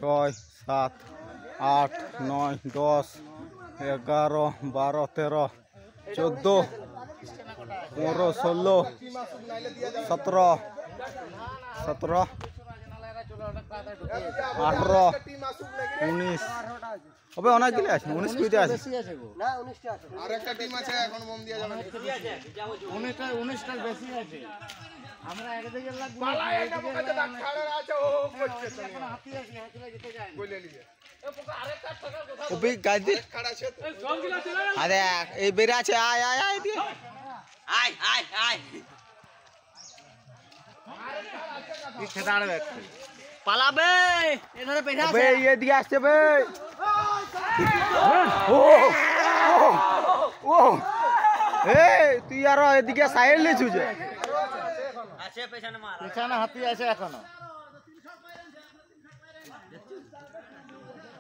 6 7 8 9 10 11 12 13 14 15 16 17 17 18 19 হবে অনেকগুলো আছে 19 কুইতে আছে না 19টা আছে আরেকটা টিম আছে এখন বম দিয়া যাবে 19টা বেশি আছে আমরা একদিকে লাগব পালা এটা পোকাতে ডাক খাড়া আছে ও করছে এখন হাতি আছে হাতিরা যেতে যায় বলে নিয়ে এ পোকা আরেকটা টাকার কথা ওবি গাইদি খাড়া আছে এই জঙ্গিলা চলে আরে এই বেরা আছে আয় আয় আয় দিয়ে আয় আয় আয় এই খেদাড় ব্যক্তি পালাবে এধারে পেছা আছে বে এদিকে আসছে বে ও ও এই তুই আর এদিকে সাইড লিছু যে আছে পেছনে মার পেছনে হাতি আছে এখনো